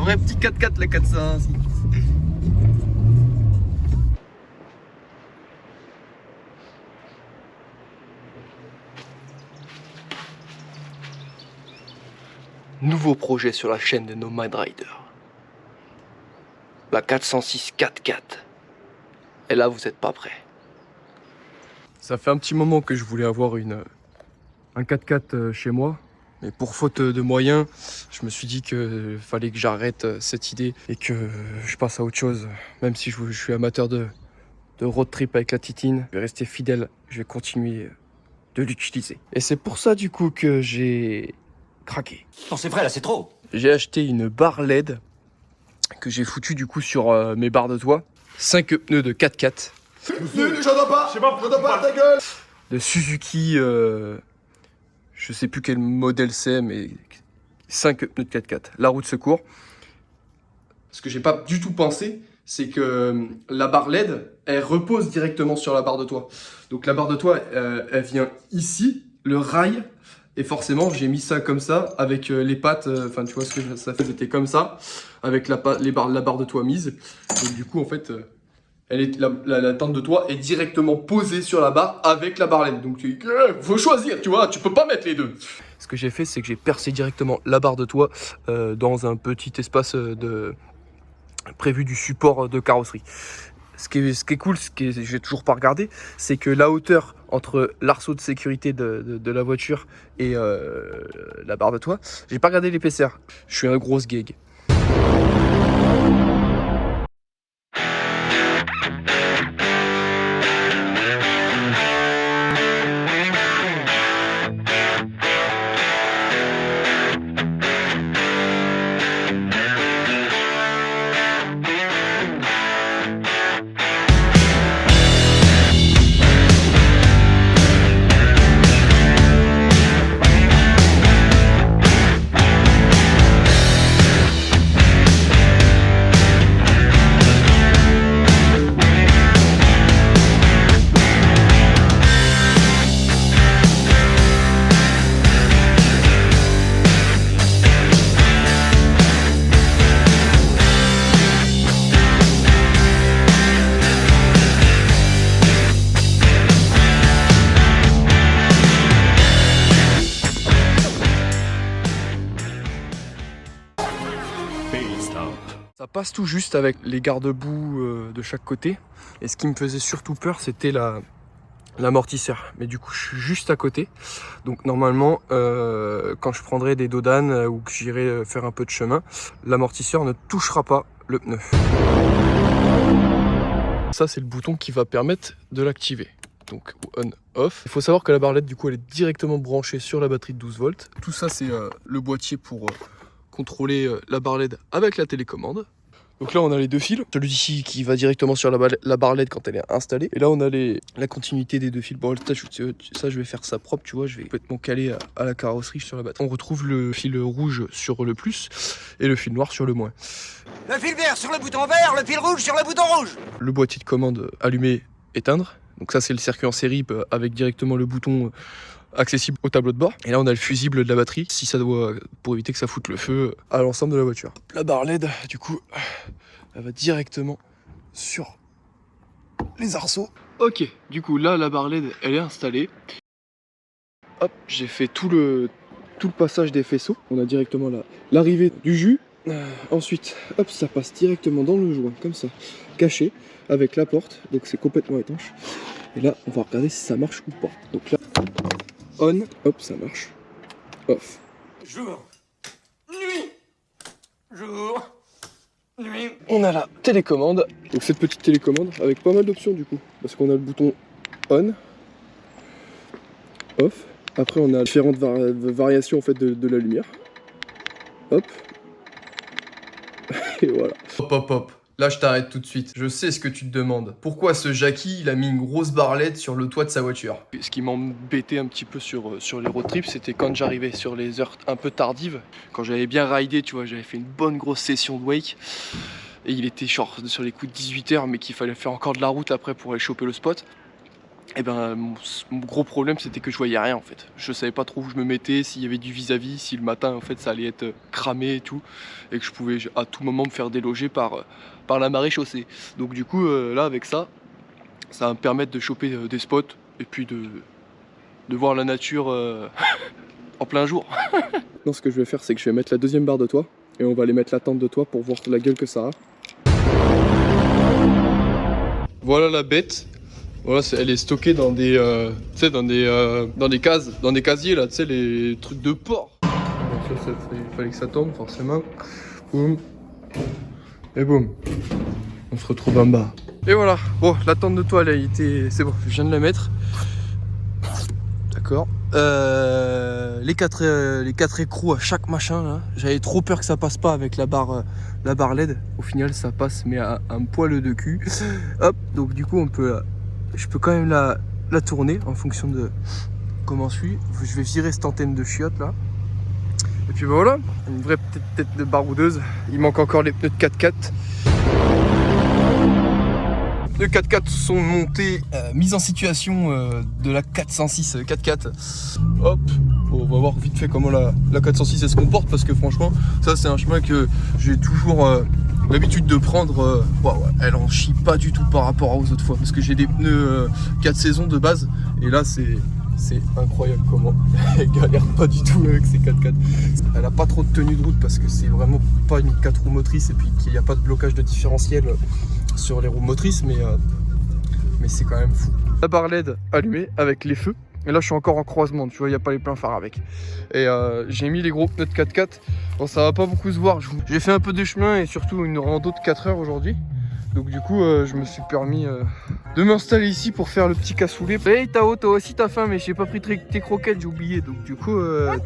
vrai petit 4x4 la 400. Nouveau projet sur la chaîne de Nomad Rider. La 406 4x4. Et là, vous n'êtes pas prêts. Ça fait un petit moment que je voulais avoir un 4x4 chez moi. Mais pour faute de moyens, je me suis dit qu'il fallait que j'arrête cette idée et que je passe à autre chose. Même si je suis amateur de road trip avec la Titine, je vais rester fidèle, je vais continuer de l'utiliser. Et c'est pour ça du coup que j'ai craqué. Non, c'est vrai, là, c'est trop. J'ai acheté une barre LED que j'ai foutue du coup sur mes barres de toit. 5 pneus de 4x4. J'entends pas, ta gueule. De Suzuki, je sais plus quel modèle c'est, mais 5 pneus de 4x4. La roue de secours. Ce que j'ai pas du tout pensé, c'est que la barre LED, elle repose directement sur la barre de toit. Donc la barre de toit, elle vient ici, le rail. Et forcément, j'ai mis ça comme ça, avec les pattes, enfin tu vois ce que ça fait, c'était comme ça, avec la barre de toit mise. Et du coup, en fait, la tente de toit est directement posée sur la barre avec la barre LED. Donc faut choisir, tu vois, tu peux pas mettre les deux. Ce que j'ai fait, c'est que j'ai percé directement la barre de toit dans un petit espace prévu du support de carrosserie. Ce qui est cool, j'ai toujours pas regardé, c'est que la hauteur entre l'arceau de sécurité de la voiture et la barre de toit, j'ai pas regardé l'épaisseur. Je suis un gros gag. Ça passe tout juste avec les garde-boue de chaque côté. Et ce qui me faisait surtout peur, c'était l'amortisseur. Mais du coup, je suis juste à côté. Donc normalement, quand je prendrai des dodanes ou que j'irai faire un peu de chemin, l'amortisseur ne touchera pas le pneu. Ça, c'est le bouton qui va permettre de l'activer. Donc on-off. Il faut savoir que la barre LED, du coup, elle est directement branchée sur la batterie de 12 volts. Tout ça, c'est le boîtier pour contrôler la barre LED avec la télécommande. Donc là on a les deux fils, celui d'ici qui va directement sur la barre LED quand elle est installée. Et là on a la continuité des deux fils. Bon ça je vais faire ça propre, tu vois, je vais complètement caler à la carrosserie sur la batterie. On retrouve le fil rouge sur le plus et le fil noir sur le moins. Le fil vert sur le bouton vert, le fil rouge sur le bouton rouge. Le boîtier de commande allumer, éteindre. Donc ça c'est le circuit en série avec directement le bouton accessible au tableau de bord. Et là on a le fusible de la batterie, si ça doit, pour éviter que ça foute le feu à l'ensemble de la voiture. La barre LED, du coup, elle va directement sur les arceaux. Ok, du coup là la barre LED elle est installée. Hop, j'ai fait tout le passage des faisceaux. On a directement l'arrivée du jus. Ensuite, hop, ça passe directement dans le joint, comme ça, caché, avec la porte, donc c'est complètement étanche. Et là, on va regarder si ça marche ou pas. Donc là, on, hop, ça marche. Off. Jour, nuit, jour, nuit. On a la télécommande. Donc cette petite télécommande avec pas mal d'options du coup. Parce qu'on a le bouton on, off. Après on a différentes variations en fait de la lumière. Hop. Et voilà. Hop hop hop. Là, je t'arrête tout de suite. Je sais ce que tu te demandes. Pourquoi ce Jackie, il a mis une grosse barre LED sur le toit de sa voiture? Ce qui m'embêtait un petit peu sur les road trips, c'était quand j'arrivais sur les heures un peu tardives. Quand j'avais bien ridé, tu vois, j'avais fait une bonne grosse session de wake. Et il était genre sur les coups de 18 h, mais qu'il fallait faire encore de la route après pour aller choper le spot. Et ben mon gros problème c'était que je voyais rien en fait. Je savais pas trop où je me mettais, s'il y avait du vis-à-vis, si le matin en fait ça allait être cramé et tout, et que je pouvais à tout moment me faire déloger par la marée chaussée. Donc du coup là avec ça, ça va me permettre de choper des spots et puis de voir la nature en plein jour. Non, ce que je vais faire c'est que je vais mettre la deuxième barre de toit et on va aller mettre la tente de toit pour voir la gueule que ça a. Voilà la bête. Voilà, elle est stockée dans des, dans des cases, dans des casiers là, tu sais, les trucs de porc. Donc ça, il fallait que ça tombe forcément. Boum. Et boum. On se retrouve en bas. Et voilà. Bon, la tente de toile, elle a été, c'est bon, je viens de la mettre. D'accord. Les quatre écrous à chaque machin là. J'avais trop peur que ça passe pas avec la barre LED. Au final, ça passe, mais à un poil de cul. Hop. Donc du coup, je peux quand même la tourner en fonction de comment je suis. Je vais virer cette antenne de chiottes là. Et puis voilà, une vraie petite tête de baroudeuse. Il manque encore les pneus de 4x4. Les 4x4 sont montés, mise en situation de la 406 4x4. Hop, bon, on va voir vite fait comment la 406 elle se comporte, parce que franchement, ça c'est un chemin que j'ai toujours l'habitude de prendre. Wow, elle en chie pas du tout par rapport aux autres fois, parce que j'ai des pneus 4 saisons de base, et là c'est incroyable comment elle galère pas du tout avec ces 4x4. Elle a pas trop de tenue de route parce que c'est vraiment pas une 4 roues motrices, et puis qu'il n'y a pas de blocage de différentiel sur les roues motrices, mais c'est quand même fou. La barre LED allumée avec les feux, et là je suis encore en croisement, tu vois, il n'y a pas les pleins phares avec. Et j'ai mis les gros pneus de 4x4. Bon, ça va pas beaucoup se voir, j'ai fait un peu de chemin et surtout une rando de 4 heures aujourd'hui. Donc du coup je me suis permis de m'installer ici pour faire le petit cassoulet. Hey Tao, toi aussi t'as faim, mais j'ai pas pris tes croquettes, j'ai oublié. Donc du coup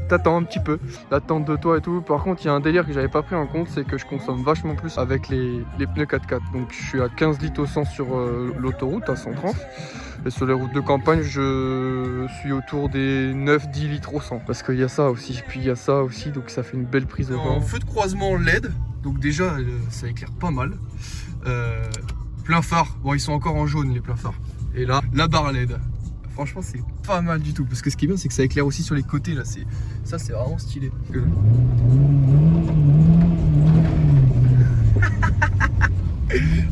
t'attends un petit peu. L'attente de toi et tout. Par contre il y a un délire que j'avais pas pris en compte, c'est que je consomme vachement plus avec les pneus 4x4. Donc je suis à 15 litres au 100 sur l'autoroute à 130. Et sur les routes de campagne je suis autour des 9-10 litres au 100. Parce qu'il y a ça aussi, puis il y a ça aussi, donc ça fait une belle prise au vent. Feu de croisement LED, donc déjà ça éclaire pas mal. Plein phare, bon ils sont encore en jaune les pleins phares. Et là, la barre LED, franchement c'est pas mal du tout, parce que ce qui est bien c'est que ça éclaire aussi sur les côtés là, ça c'est vraiment stylé.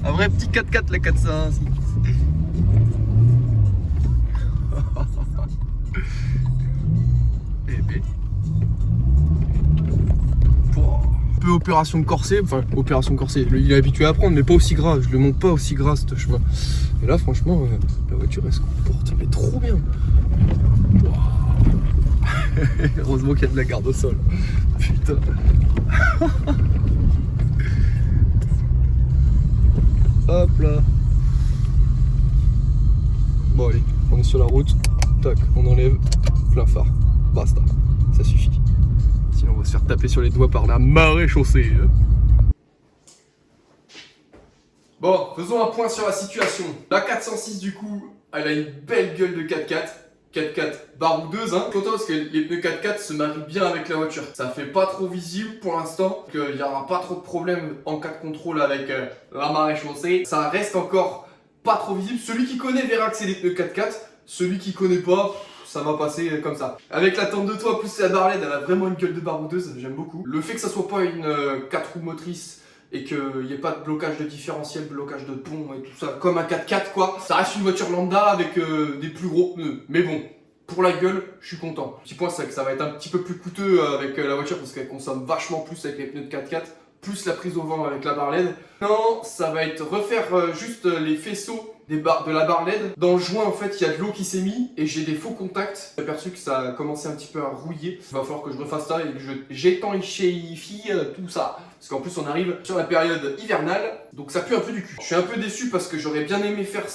Un vrai petit 4x4 la 406. Peu opération corsée, enfin opération corsée, il est habitué à prendre, mais pas aussi gras, je le monte pas aussi gras ce chemin. Et là franchement la voiture elle se comporte mais trop bien. Wow. Heureusement qu'il y a de la garde au sol. Putain. Hop là. Bon allez, on est sur la route, tac, on enlève plein phare, basta, ça suffit. Sinon on va se faire taper sur les doigts par la marée chaussée. Bon, faisons un point sur la situation. La 406 du coup, elle a une belle gueule de 4x4. 4x4 baroudeuse, hein. Content parce que les pneus 4x4 se marient bien avec la voiture. Ça fait pas trop visible pour l'instant, qu'il n'y aura pas trop de problèmes en cas de contrôle avec la marée chaussée. Ça reste encore pas trop visible. Celui qui connaît verra que c'est des pneus 4x4. Celui qui connaît pas, ça va passer comme ça. Avec la tente de toit plus la barre LED, elle a vraiment une gueule de baroudeuse, j'aime beaucoup. Le fait que ça soit pas une 4 roues motrices et qu'il n'y ait pas de blocage de différentiel, blocage de pont et tout ça, comme un 4x4 quoi, ça reste une voiture lambda avec des plus gros pneus. Mais bon, pour la gueule, je suis content. Petit point, c'est que ça va être un petit peu plus coûteux avec la voiture parce qu'elle consomme vachement plus avec les pneus de 4x4, plus la prise au vent avec la barre LED. Non, ça va être refaire juste les faisceaux de la barre LED. Dans le joint en fait il y a de l'eau qui s'est mis et j'ai des faux contacts. J'ai aperçu que ça a commencé un petit peu à rouiller. Il va falloir que je refasse ça et que j'étanchéifie tout ça. Parce qu'en plus on arrive sur la période hivernale, donc ça pue un peu du cul. Je suis un peu déçu parce que j'aurais bien aimé faire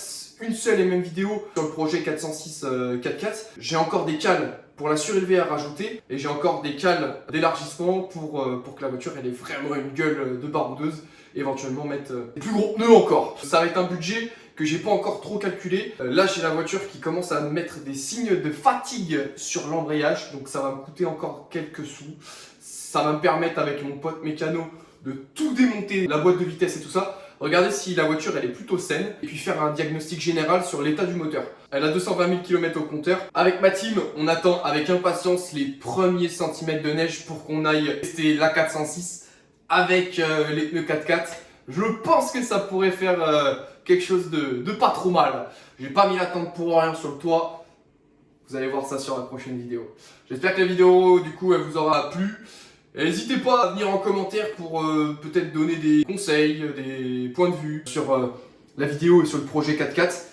une seule et même vidéo sur le projet 406 4x4. J'ai encore des cales pour la surélevée à rajouter et j'ai encore des cales d'élargissement pour que la voiture elle ait vraiment une gueule de baroudeuse. Éventuellement mettre des plus gros pneus encore. Ça va être un budget que j'ai pas encore trop calculé. Là j'ai la voiture qui commence à mettre des signes de fatigue sur l'embrayage, donc ça va me coûter encore quelques sous. Ça va me permettre avec mon pote mécano de tout démonter, la boîte de vitesse et tout ça. regarder si la voiture elle est plutôt saine et puis faire un diagnostic général sur l'état du moteur. Elle a 220 000 km au compteur. Avec ma team, on attend avec impatience les premiers centimètres de neige pour qu'on aille tester la 406 avec le 4x4. Je pense que ça pourrait faire quelque chose de pas trop mal. J'ai pas mis la tente pour rien sur le toit. Vous allez voir ça sur la prochaine vidéo. J'espère que la vidéo du coup elle vous aura plu. N'hésitez pas à venir en commentaire pour peut-être donner des conseils, des points de vue sur la vidéo et sur le projet 4x4.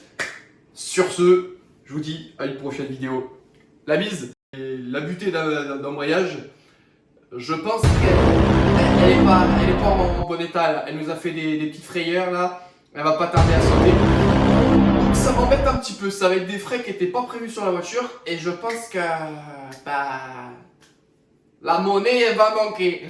Sur ce, je vous dis à une prochaine vidéo. La bise. Et la butée d'embrayage, je pense qu'elle est pas en bon état là. Elle nous a fait des petites frayeurs là. Elle va pas tarder à sauter. Donc ça m'embête un petit peu. Ça va être des frais qui n'étaient pas prévus sur la voiture. Et je pense que la monnaie elle va manquer.